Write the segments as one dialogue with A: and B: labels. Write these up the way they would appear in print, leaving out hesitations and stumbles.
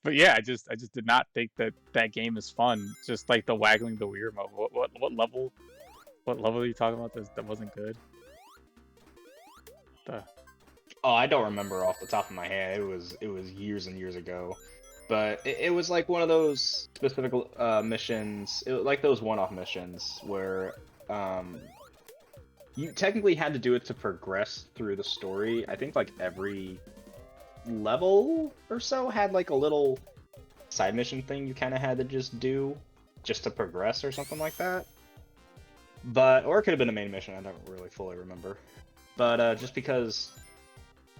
A: But yeah, I just did not think that that game is fun. Just like the waggling the Wii remote. What level? What level are you talking about? That wasn't good. The
B: Oh, I don't remember off the top of my head. It was years and years ago, but it was like one of those specific missions, like those one-off missions where um, you technically had to do it to progress through the story. I think like every level or so had like a little side mission thing you kind of had to just do just to progress or something like that. But or it could have been a main mission. I don't really fully remember. But just because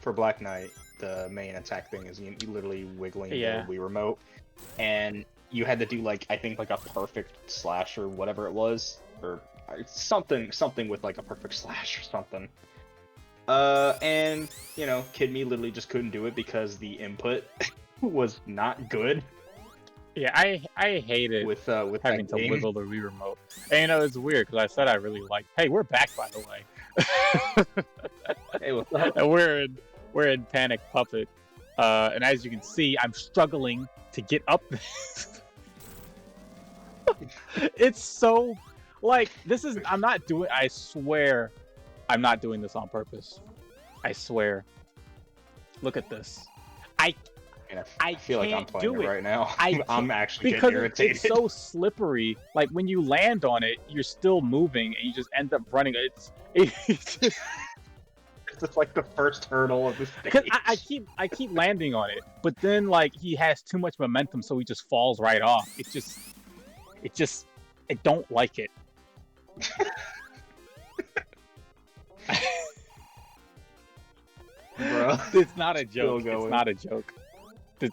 B: for Black Knight, the main attack thing is you literally wiggling the
A: yeah.
B: Wii remote, and you had to do like I think like a perfect slash or whatever it was, or something with like a perfect slash or something. And you know, Kid Me literally just couldn't do it because the input was not good
A: Yeah, I hated
B: with
A: having
B: that
A: to
B: game.
A: wiggle the Wii remote. And you know, it's weird because I said I really liked. Hey, we're back by the way.
B: Hey, what's up?
A: And we're in Panic Puppet. And as you can see, I'm struggling to get up this. It's so like this is I'm not doing I swear I'm not doing this on purpose. I swear. Look at this. I
B: Man, I
A: I
B: feel like I'm
A: can't
B: playing
A: do
B: it
A: it.
B: right now.
A: I can't
B: I'm actually
A: because
B: getting irritated.
A: it's so slippery. Like when you land on it, you're still moving and you just end up running. It's just
B: It's just like the first hurdle of the
A: because
B: stage.
A: I keep landing on it, but then like he has too much momentum, so he just falls right off. It just I don't like it.
B: Bro.
A: It's not a
B: Still
A: joke. It's
B: going.
A: not a joke.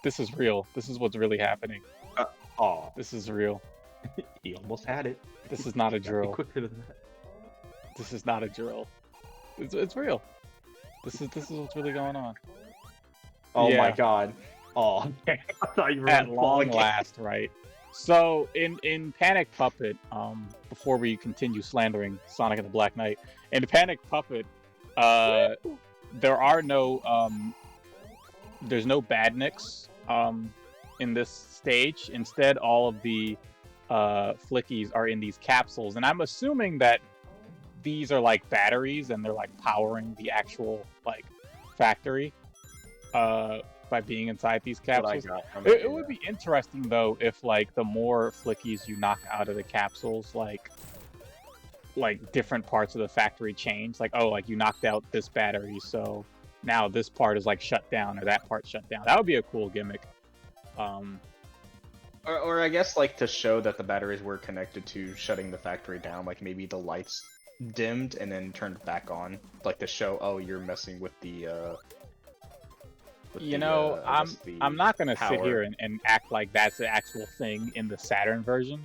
A: This is real. This is what's really happening.
B: Oh,
A: This is real.
B: he almost had it.
A: This is not a
B: Gotta be
A: drill.
B: quicker than that.
A: This is not a drill. It's real. This is what's really going on.
B: Oh my
A: Yeah,
B: god. Oh, I thought you were
A: at
B: gonna fall
A: long
B: again.
A: last, right? So in Panic Puppet, before we continue slandering Sonic and the Black Knight, in Panic Puppet, uh, there are no there's no badniks in this stage. Instead, all of the flickies are in these capsules, and I'm assuming that these are like batteries and they're like powering the actual like factory by being inside these
B: That's what I
A: capsules.
B: got from
A: It would be interesting though if like the more flickies you knock out of the capsules, like different parts of the factory change. Like, oh, like you knocked out this battery, so now this part is like shut down or that part shut down. That would be a cool gimmick. Um,
B: or I guess like to show that the batteries were connected to shutting the factory down, like maybe the lights dimmed and then turned back on, like to show, oh, you're messing with the
A: you know,
B: I guess
A: I'm not gonna sit
B: power.
A: here and act like that's the actual thing in the Saturn version,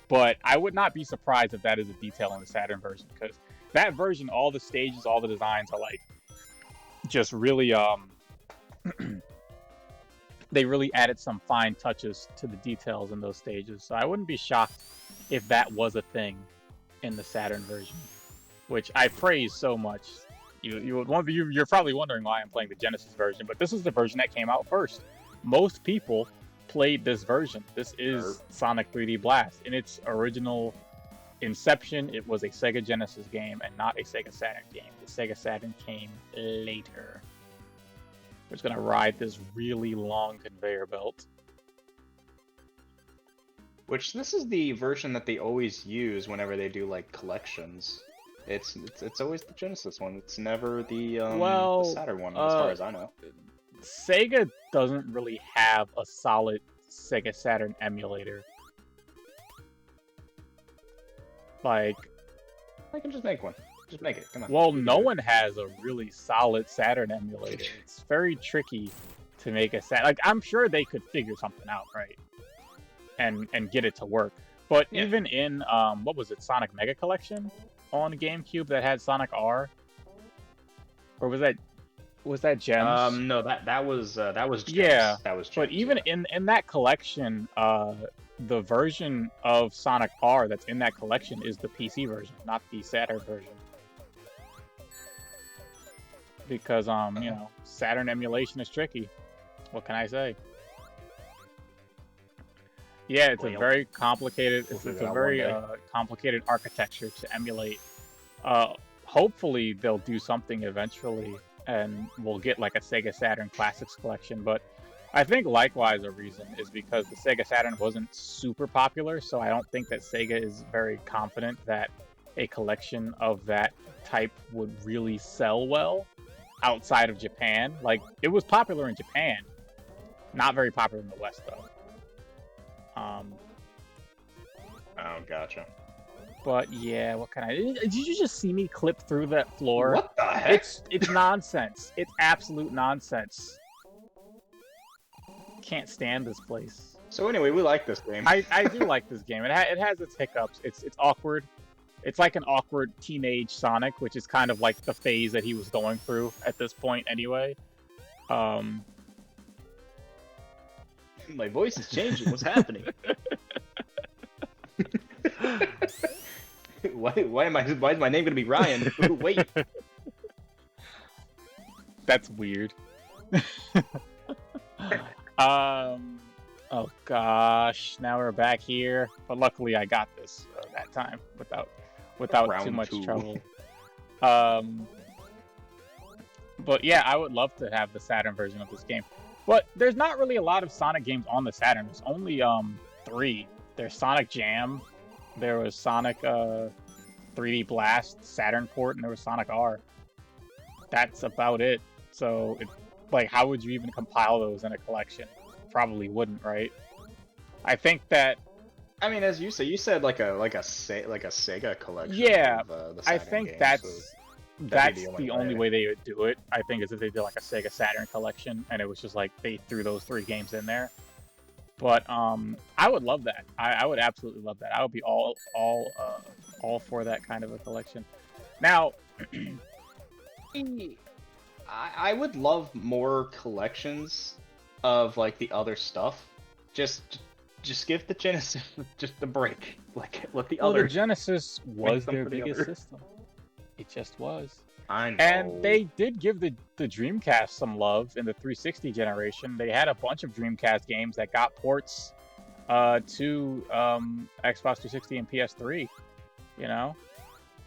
A: but I would not be surprised if that is a detail in the Saturn version because that version, all the stages, all the designs are like just really they really added some fine touches to the details in those stages. So I wouldn't be shocked if that was a thing in the Saturn version, which I praise so much. You're probably wondering why I'm playing the Genesis version, but this is the version that came out first. Most people played this version. This is Sonic 3D Blast. In its original inception, it was a Sega Genesis game and not a Sega Saturn game. The Sega Saturn came later. We're just gonna ride this really long conveyor belt.
B: Which this is the version that they always use whenever they do like collections. It's always the Genesis one. It's never the Saturn one, as far as I know.
A: Sega doesn't really have a solid Sega Saturn emulator. Like,
B: I can just make one. Just make it. Come on.
A: well, no one has a really solid Saturn emulator. It's very tricky to make a Saturn. Like, I'm sure they could figure something out, right? And get it to work. But
B: Yeah.
A: even in what was it, Sonic Mega Collection on GameCube that had Sonic R, or was that Gems?
B: No, that was Gems.
A: Yeah,
B: That was Gems,
A: but even
B: yeah.
A: in that collection, the version of Sonic R that's in that collection is the PC version, not the Saturn version. Because you know, Saturn emulation is tricky. What can I say? Yeah, it's a
B: Well,
A: very complicated.
B: we'll
A: It's
B: figure
A: a
B: it out one
A: very
B: day.
A: complicated architecture to emulate. Hopefully they'll do something eventually, and we'll get like a Sega Saturn Classics collection. But I think likewise a reason is because the Sega Saturn wasn't super popular, so I don't think that Sega is very confident that a collection of that type would really sell well outside of Japan. Like it was popular in Japan, not very popular in the West though.
B: Oh, gotcha.
A: But yeah, what can I? Did you just see me clip through that floor?
B: What the heck?
A: It's nonsense. It's absolute nonsense. Can't stand this place.
B: So anyway, we like this game.
A: I do like this game. It has its hiccups. It's awkward. It's like an awkward teenage Sonic, which is kind of like the phase that he was going through at this point anyway.
B: My voice is changing. What's happening? Why is my name gonna be Ryan? Wait.
A: That's weird. Oh gosh, now we're back here. But luckily I got this that time without
B: Round
A: too much
B: 2.
A: trouble. But yeah, I would love to have the Saturn version of this game. But there's not really a lot of Sonic games on the Saturn. There's only 3. There's Sonic Jam, there was Sonic 3D Blast Saturn port, and there was Sonic R. That's about it. So, like, how would you even compile those in a collection? Probably wouldn't, right? I think that.
B: I mean, as you said like a Sega collection.
A: Yeah,
B: of, the
A: I
B: Saturn
A: think
B: games,
A: that's
B: so
A: that's the only way they would do it. I think is if they did like a Sega Saturn collection, and it was just like they threw those 3 games in there. But I would love that. I would absolutely love that. I would be all for that kind of a collection. Now,
B: I would love more collections of like the other stuff. Just give the Genesis just a break. Like let the other.
A: The Genesis was
B: them
A: their
B: for the
A: biggest
B: other.
A: system. It just was.
B: I know.
A: And they did give the Dreamcast some love in the 360 generation. They had a bunch of Dreamcast games that got ports to Xbox 360 and PS3. You know,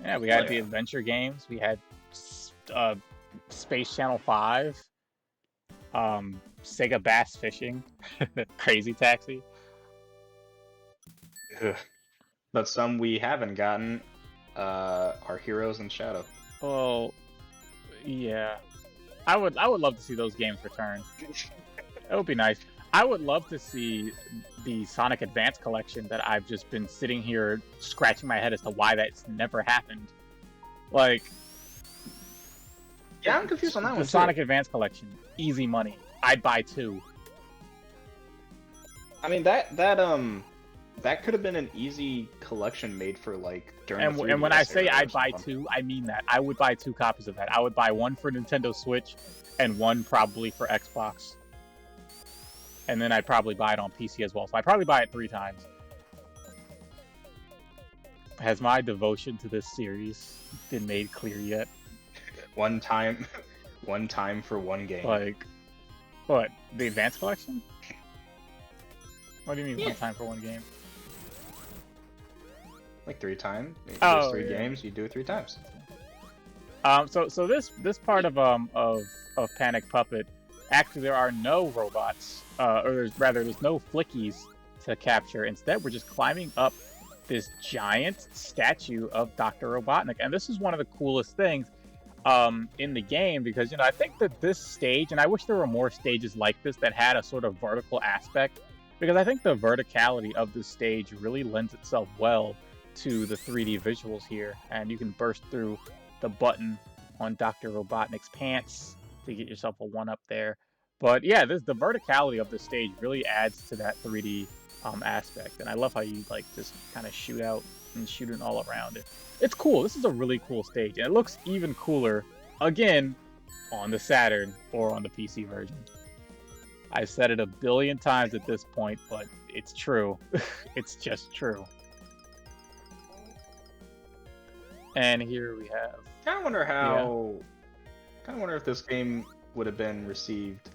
A: yeah, we had the adventure games. We had Space Channel 5, Sega Bass Fishing, Crazy Taxi.
B: Ugh. But some we haven't gotten are Heroes in Shadow.
A: Oh, yeah. I would love to see those games return. It would be nice. I would love to see the Sonic Advance collection that I've just been sitting here scratching my head as to why that's never happened. Like,
B: yeah, I'm confused on that one.
A: The Sonic Advance collection, easy money. I'd buy 2.
B: I mean that could have been an easy collection made for like during.
A: And when I say I'd buy 2, I mean that. I would buy 2 copies of that. I would buy 1 for Nintendo Switch and 1 probably for Xbox. And then I'd probably buy it on PC as well. So I'd probably buy it 3 times. Has my devotion to this series been made clear yet?
B: One time for one game.
A: Like, what? The Advance Collection? What do you mean,
B: Yeah.
A: 1 time for 1 game?
B: Like 3 times.
A: Oh,
B: There's 3
A: yeah.
B: games. You do it 3 times.
A: So this part of Panic Puppet, actually there are no robots, or there's no flickies to capture. Instead, we're just climbing up this giant statue of Dr. Robotnik, and this is one of the coolest things in the game because I think that this stage, and I wish there were more stages like this that had a sort of vertical aspect, because I think the verticality of this stage really lends itself well to the 3D visuals here, and you can burst through the button on Dr. Robotnik's pants to get yourself a 1-up there. But yeah, the verticality of the stage really adds to that 3D aspect, and I love how you like just kind of shoot out and shooting all around it. It's cool. This is a really cool stage, and it looks even cooler again on the Saturn or on the PC version. I've said it a billion times at this point, but it's true. It's just true. And here we have.
B: Kind of wonder how. Kind of wonder if this game would have been received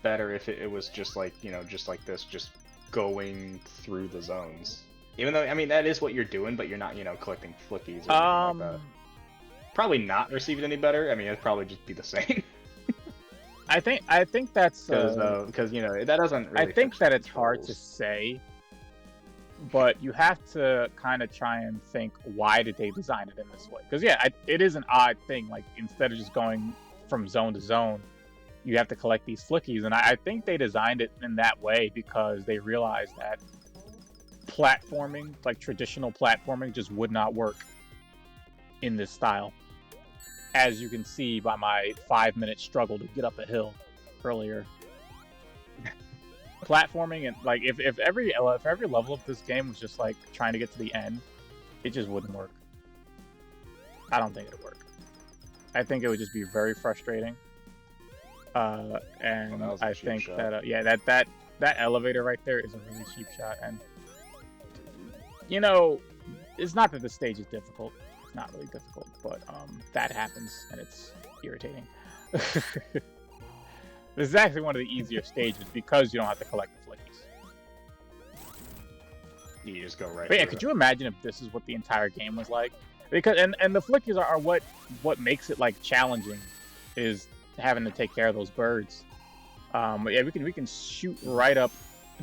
B: better if it was just like just like this, just going through the zones. Even though, I mean, that is what you're doing, but you're not, collecting flickies or anything like that. Probably not received any better. I mean, it'd probably just be the same.
A: I think that's
B: because that doesn't. Really
A: I think that it's hard to say, but you have to kind of try and think, why did they design it in this way? Because yeah, it is an odd thing. Like, instead of just going from zone to zone, you have to collect these flickies, and I think they designed it in that way because they realized that platforming, like traditional platforming, just would not work in this style. As you can see by my 5-minute struggle to get up a hill earlier. Platforming, and like if every level of this game was just like trying to get to the end, it just wouldn't work. I don't think it'd work. I think it would just be very frustrating. And I think that yeah, that elevator right there is a really cheap shot, and it's not that the stage is difficult. It's not really difficult, but that happens, and it's irritating. This is actually one of the easier stages because you don't have to collect the flickies.
B: You just go right.
A: But yeah, could you imagine if this is what the entire game was like? Because and the flickies are what makes it like challenging, is having to take care of those birds. But yeah, we can shoot right up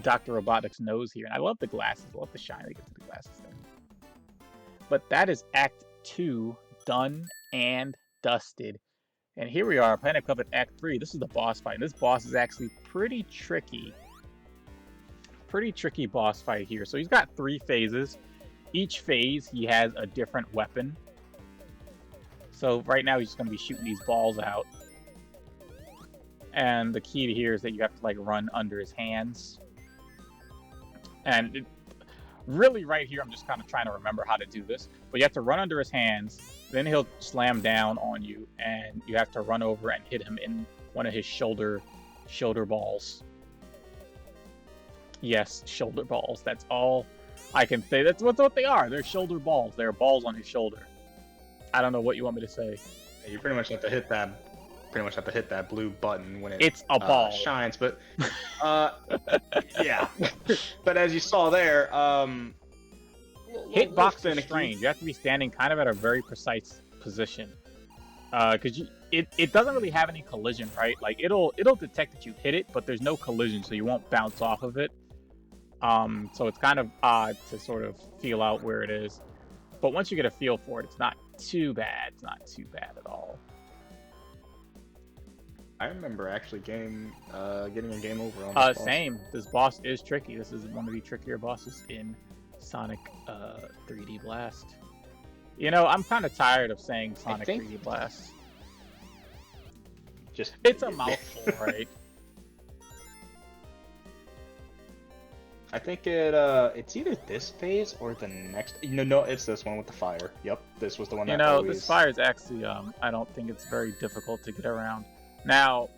A: Dr. Robotnik's nose here, and I love the glasses. I love the shine they get to the glasses there. But that is Act 2 done and dusted. And here we are, Planet Covet Act 3. This is the boss fight. And this boss is actually pretty tricky. Pretty tricky boss fight here. So he's got 3 phases. Each phase, he has a different weapon. So right now, he's just going to be shooting these balls out. And the key to here is that you have to like run under his hands. And really right here, I'm just kind of trying to remember how to do this. But you have to run under his hands, then he'll slam down on you, and you have to run over and hit him in one of his shoulder balls. Yes, shoulder balls. That's all I can say. That's what they are. They're shoulder balls. They're balls on his shoulder. I don't know what you want me to say.
B: You pretty much have to hit that. Pretty much have to hit that blue button when
A: it's a ball
B: shines. But yeah. But as you saw there,
A: hitbox is strange. You have to be standing kind of at a very precise position, because it doesn't really have any collision, right? Like it'll detect that you hit it, but there's no collision, so you won't bounce off of it. So it's kind of odd to sort of feel out where it is. But once you get a feel for it, it's not too bad. It's not too bad at all.
B: I remember actually getting a game over on this
A: same. This boss is tricky. This is one of the trickier bosses in Sonic 3D Blast. I'm kind of tired of saying Sonic 3D Blast. It's a mouthful, right?
B: I think it's either this phase or the next. No, it's this one with the fire. Yep, this was the one.
A: This fire is actually I don't think it's very difficult to get around. Now,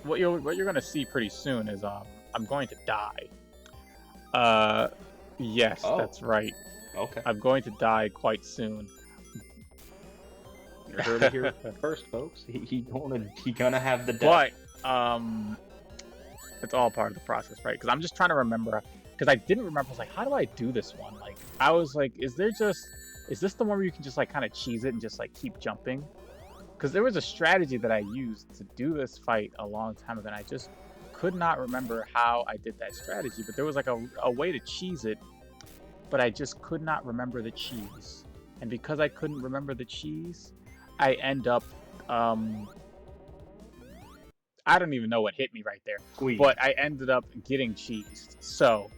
A: what you're gonna see pretty soon is I'm going to die. Yes, that's right.
B: Okay.
A: I'm going to die quite soon.
B: You heard it here first, folks. He gonna have the death.
A: But it's all part of the process, right? Because I'm just trying to remember. Because I didn't remember. I was like, how do I do this one? Like, I was like, is this the one where you can just like kind of cheese it and just like keep jumping? Because there was a strategy that I used to do this fight a long time ago, and I just could not remember how I did that strategy. But there was like a way to cheese it, but I just could not remember the cheese. And because I couldn't remember the cheese, I end up I don't even know what hit me right there. But I ended up getting cheesed. So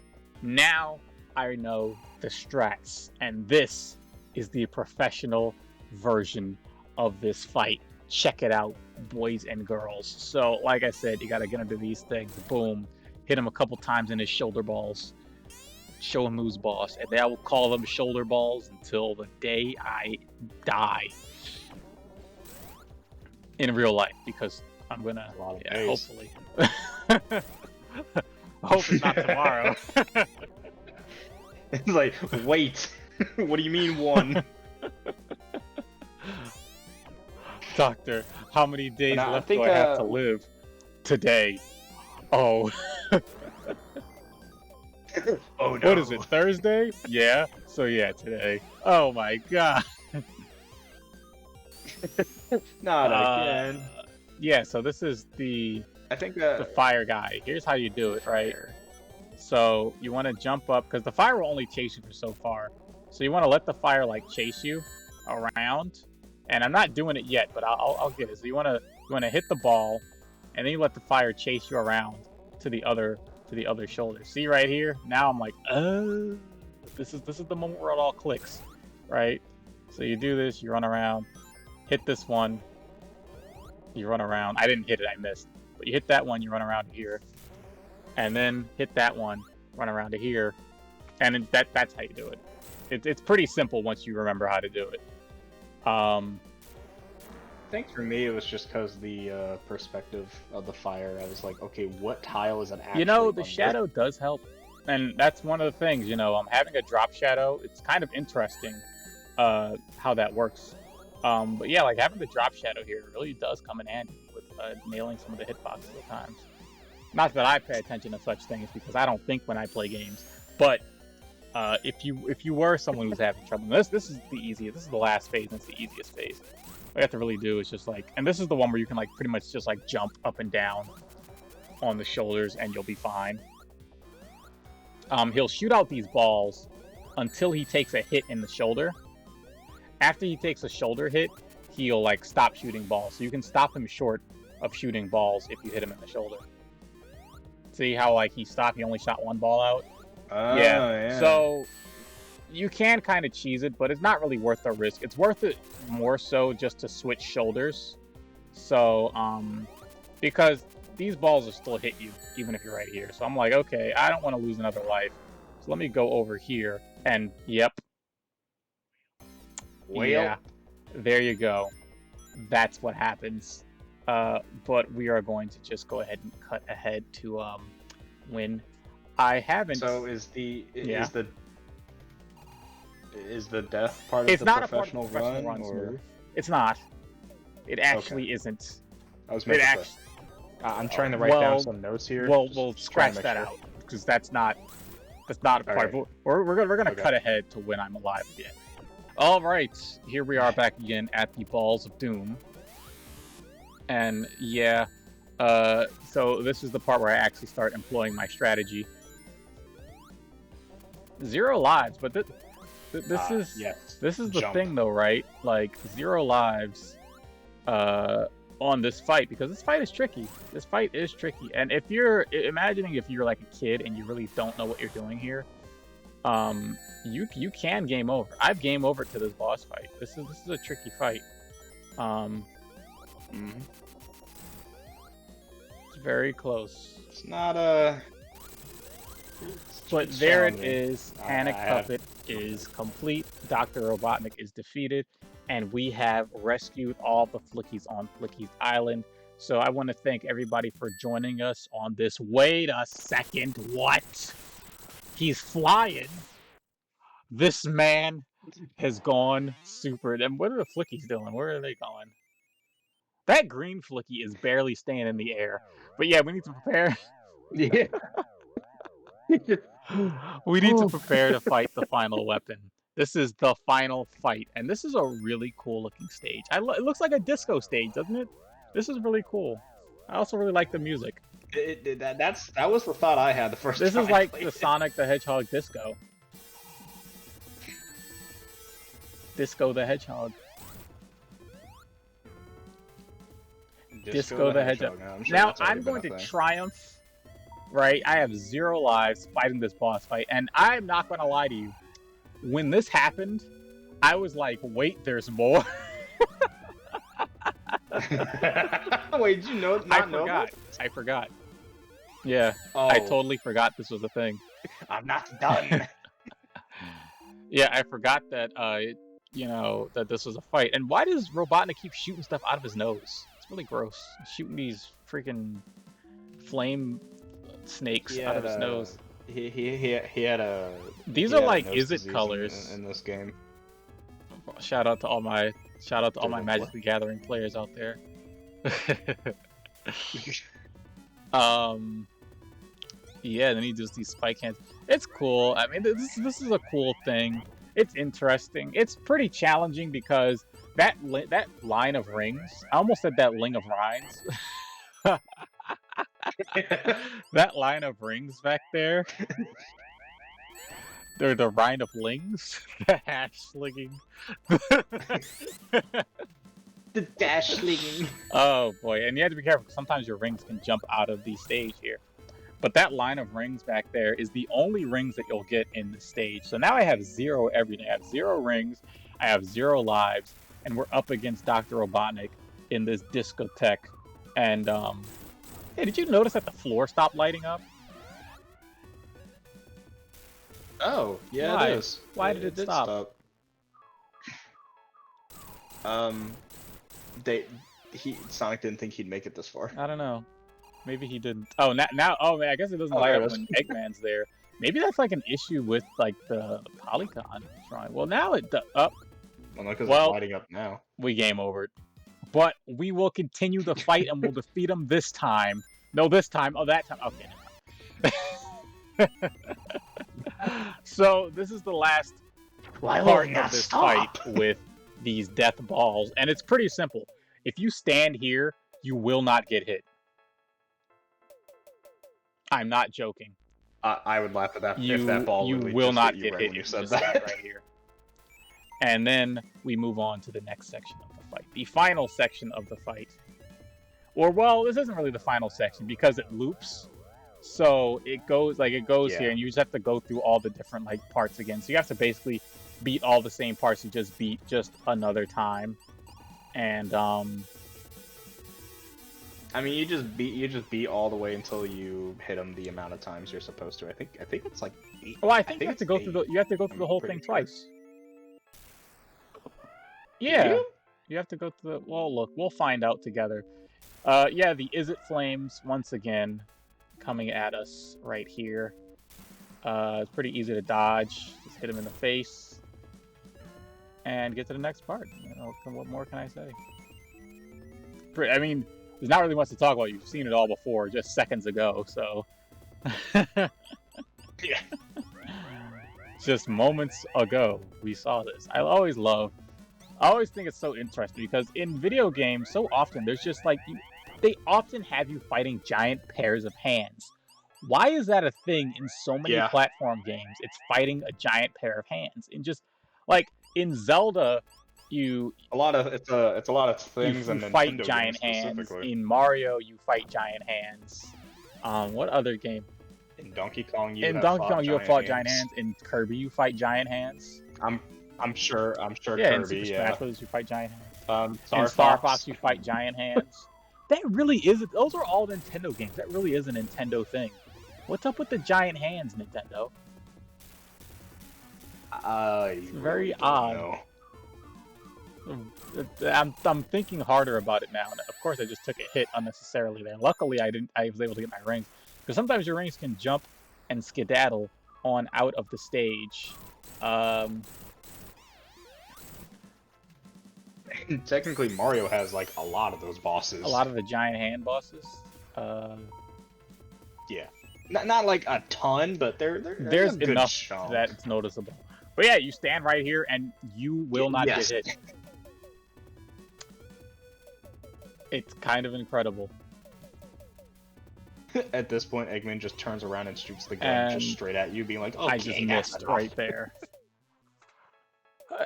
A: now I know the strats, and this is the professional version of this fight. Check it out, boys and girls. So like I said, you gotta get into these things. Boom, hit him a couple times in his shoulder balls, show him who's boss, and I will call them shoulder balls until the day I die in real life, because I'm gonna hopefully hope it's not tomorrow.
B: It's like, wait, what do you mean one?
A: Doctor, how many days left do I have to live? Today. Oh.
B: Oh no.
A: What is it, Thursday? Yeah. So yeah, today. Oh my god.
B: Not again.
A: Yeah, so this is the
B: I think
A: fire guy. Here's how you do it, right?
B: fire.
A: So you want to jump up because the fire will only chase you for so far. So you want to let the fire like chase you around. And I'm not doing it yet, but I'll get it. So you want to hit the ball, and then you let the fire chase you around to the other shoulder. See right here? Now I'm like, this is the moment where it all clicks, right? So you do this, you run around, hit this one, you run around. I didn't hit it, I missed. But you hit that one, you run around here, and then hit that one, run around to here, and that's how you do it. It's pretty simple once you remember how to do it.
B: I think for me it was just because the perspective of the fire. I was like, okay, what tile is it actually?
A: You know, the
B: under?
A: shadow does help, and that's one of the things. You know, having a drop shadow. It's kind of interesting how that works. But yeah, like having the drop shadow here really does come in handy with nailing some of the hitboxes at times. Not that I pay attention to such things because I don't think when I play games. But if you were someone who's having trouble, this is the easiest. This is the last phase, and it's the easiest phase. What you have to really do is just like, and this is the one where you can like pretty much just like jump up and down on the shoulders, and you'll be fine. He'll shoot out these balls until he takes a hit in the shoulder. After he takes a shoulder hit, he'll like stop shooting balls. So you can stop him short of shooting balls if you hit him in the shoulder. See how like he stopped? He only shot one ball out.
B: Oh, yeah.
A: So you can kind of cheese it, but it's not really worth the risk. It's worth it more so just to switch shoulders. So because these balls will still hit you even if you're right here. So I'm like, okay, I don't want to lose another life. So let me go over here, and yep.
B: Well,
A: yeah, there you go. That's what happens. But we are going to just go ahead and cut ahead to win. I haven't.
B: So is the death part
A: It's
B: of the
A: not
B: professional,
A: a part of the professional
B: run,
A: run,
B: or
A: Smooth. It's not. It actually isn't.
B: I was
A: It
B: making
A: actually.
B: I'm trying to write down some notes here.
A: We'll
B: just trying
A: scratch
B: to make
A: that
B: sure.
A: out because that's not a part.
B: Alright.
A: We're gonna
B: Okay.
A: cut ahead to when I'm alive again. All right, here we are back again at the Balls of Doom, and yeah, so this is the part where I actually start employing my strategy. 0 lives, but this is
B: yes.
A: this is the
B: Jump.
A: thing though, right? Like 0 lives on this fight, because this fight is tricky. This fight is tricky, and if you're imagining if you're like a kid and you really don't know what you're doing here, you can game over. I've game over to this boss fight. This is a tricky fight. It's very close.
B: It's not a.
A: But
B: it's
A: there it
B: challenging.
A: is. Panic
B: I have-
A: Puppet is complete. Dr. Robotnik is defeated. And we have rescued all the Flickies on Flicky's Island. So I want to thank everybody for joining us on this. Wait a second. What? He's flying. This man has gone super. And what are the Flickies doing? Where are they going? That green Flicky is barely staying in the air. But yeah, we need to prepare.
B: Yeah.
A: We need to prepare to fight the final weapon. This is the final fight, and this is a really cool looking stage. It looks like a disco stage, doesn't it? This is really cool. I also really like the music.
B: That was the thought I had the first
A: This
B: time.
A: is like
B: I played
A: the
B: it.
A: Sonic the Hedgehog disco. Disco the Hedgehog. Disco the Hedgehog. Now I'm going to triumph. Right, I have 0 lives fighting this boss fight, and I'm not going to lie to you. When this happened, I was like, "Wait, there's more."
B: Wait, did you know?
A: I forgot. Yeah,
B: Oh,
A: I totally forgot this was a thing.
B: I'm not done.
A: Yeah, I forgot that. You know that this was a fight. And why does Robotnik keep shooting stuff out of his nose? It's really gross. He's shooting these freaking flame snakes out of his nose.
B: He had a.
A: These
B: he
A: are
B: had a
A: like
B: nose
A: is it
B: disease
A: colors?
B: in this game?
A: Shout out to all my
B: What?
A: Magic the Gathering players out there. Yeah, then he does these spike hands. It's cool. I mean, this is a cool thing. It's interesting. It's pretty challenging because that line of rings. I almost said that ling of rhymes. That line of rings back there. They're the line of lings. The hash slinging.
B: The dash slinging.
A: Oh boy, and you have to be careful because sometimes your rings can jump out of the stage here. But that line of rings back there is the only rings that you'll get in the stage. So now I have 0 everything. I have 0 rings, I have 0 lives, and we're up against Dr. Robotnik in this discotheque. And hey, did you notice that the floor stopped lighting up?
B: Oh, yeah,
A: Why?
B: it is.
A: Why did it
B: did
A: stop?
B: Sonic didn't think he'd make it this far.
A: I don't know. Maybe he didn't. Oh, now. Oh man, I guess it doesn't light up when Eggman's there. Maybe that's like an issue with like the polygon drawing. Well, now it up.
B: Well, no, because it's lighting up now.
A: We game over. But we will continue the fight and we'll defeat him this time. No, this time. Oh, that time. Okay. So this is the last part of this fight with these death balls, and it's pretty simple. If you stand here, you will not get hit. I'm not joking.
B: I would laugh at that if that ball
A: will not get hit
B: when you
A: if
B: said
A: you
B: that.
A: stand right here. And then we move on to the next section of the fight. The final section of the fight. Or, well, this isn't really the final section because it loops. So it goes here, and you just have to go through all the different like parts again. So you have to basically beat all the same parts you just beat just another time. And
B: I mean, you just beat all the way until you hit them the amount of times you're supposed to. I think it's like 8.
A: Well, I think you have to go through the whole thing twice. Yeah, you have to go through the. Well, look, we'll find out together. Yeah, the Is It Flames once again coming at us right here. It's pretty easy to dodge. Just hit him in the face and get to the next part. You know, what more can I say? I mean, there's not really much to talk about. You've seen it all before, just seconds ago. So,
B: yeah,
A: just moments ago we saw this. I always think it's so interesting because in video games, so often there's just like they often have you fighting giant pairs of hands. Why is that a thing in so many platform games? It's fighting a giant pair of hands, and just like in Zelda, it's a lot of things. You fight giant hands. In Mario, you fight giant hands. What other game?
B: In Donkey Kong, you
A: fought giant hands. In Kirby, you fight giant hands.
B: I'm sure
A: Yeah,
B: Kirby,
A: in Super Smash Bros. You fight giant hands.
B: In
A: Star Fox, you fight giant hands. That really is. Those are all Nintendo games. That really is a Nintendo thing. What's up with the giant hands, Nintendo? It's very odd. I'm thinking harder about it now. And of course, I just took a hit unnecessarily there. Luckily, I was able to get my rings because sometimes your rings can jump and skedaddle on out of the stage.
B: Technically, Mario has like a lot of those bosses.
A: A lot of the giant hand bosses.
B: Yeah, not like a ton, but there's
A: enough
B: chunk.
A: That it's noticeable. But yeah, you stand right here and you will not get hit. It's kind of incredible.
B: At this point, Eggman just turns around and shoots the gun just straight at you, being like, "Okay,
A: I just missed right there."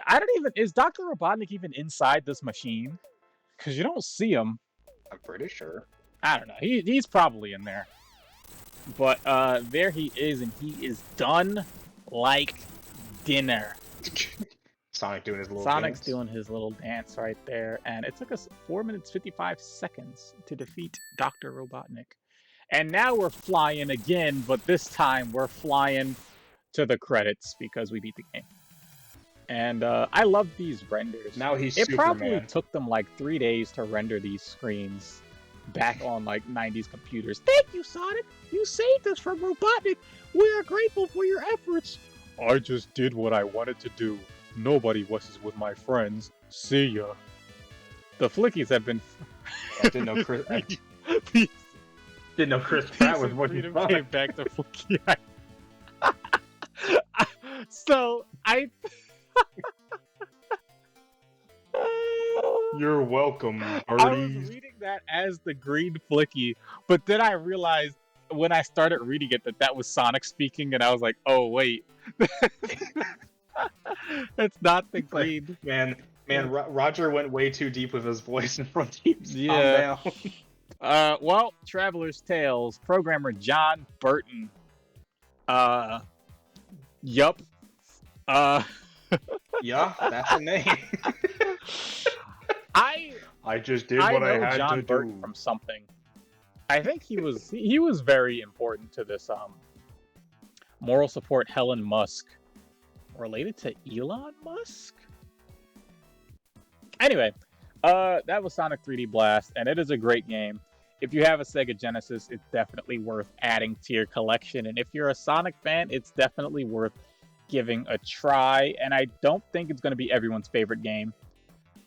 A: I don't even. Is Dr. Robotnik even inside this machine? Because you don't see him.
B: I'm pretty sure.
A: I don't know. He's probably in there. But there he is, and he is done like dinner.
B: Sonic's doing
A: his little dance right there, and it took us 4 minutes 55 seconds to defeat Dr. Robotnik. And now we're flying again, but this time we're flying to the credits because we beat the game. And I love these renders.
B: Now he's
A: It
B: Superman.
A: probably took them like 3 days to render these screens back on like 90s computers. Thank you, Sonic! You saved us from Robotnik! We are grateful for your efforts! I just did what I wanted to do. Nobody messes with my friends. See ya. The Flickies have been...
B: I didn't know Chris... Didn't know Chris Pratt was
A: Piece of
B: voicing
A: freedom
B: Sonic.
A: came back to Flicky. So I.
B: You're welcome,
A: I was
B: birdies.
A: reading that as the green Flicky, but then I realized when I started reading it that was Sonic speaking, and I was like, "Oh wait, it's not the
B: It's like,
A: green."
B: man, Roger went way too deep with his voice in Frontiers. Calm
A: Yeah.
B: down.
A: Well, Traveler's Tales programmer John Burton. Yup. Uh,
B: Yeah, that's a name.
A: I
B: I just did
A: I
B: what I
A: know
B: had
A: John
B: to
A: Burton
B: do.
A: from something. I think he was very important to this moral support Helen Musk, related to Elon Musk. Anyway, that was Sonic 3D Blast, and it is a great game. If you have a Sega Genesis, it's definitely worth adding to your collection. And if you're a Sonic fan, it's definitely worth giving a try. And I don't think it's going to be everyone's favorite game.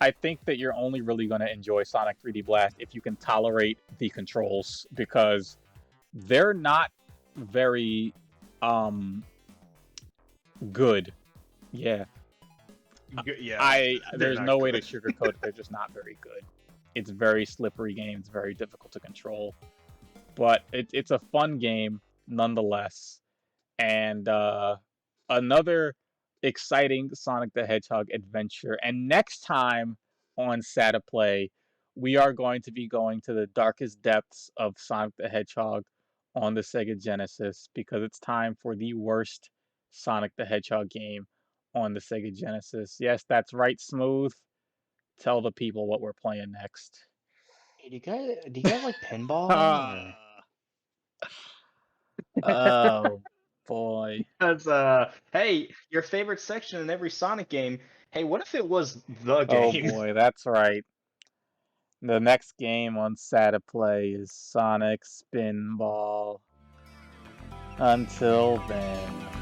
A: I think that you're only really going to enjoy Sonic 3D Blast if you can tolerate the controls, because they're not very good. Yeah.
B: Yeah,
A: There's no way to sugarcoat it. They're just not very good. It's a very slippery game. It's very difficult to control, but it's a fun game nonetheless. And another exciting Sonic the Hedgehog adventure. And next time on SatePlay, we are going to be going to the darkest depths of Sonic the Hedgehog on the Sega Genesis, because it's time for the worst Sonic the Hedgehog game on the Sega Genesis. Yes, that's right, Smooth. Tell the people what we're playing next.
B: Hey, do you guys like pinball?
A: Ah,
B: Or...
A: oh boy.
B: Because hey, your favorite section in every Sonic game. Hey, what if it was the
A: Oh
B: game?
A: boy, that's right. The next game on SatePlay is Sonic Spinball. Until then.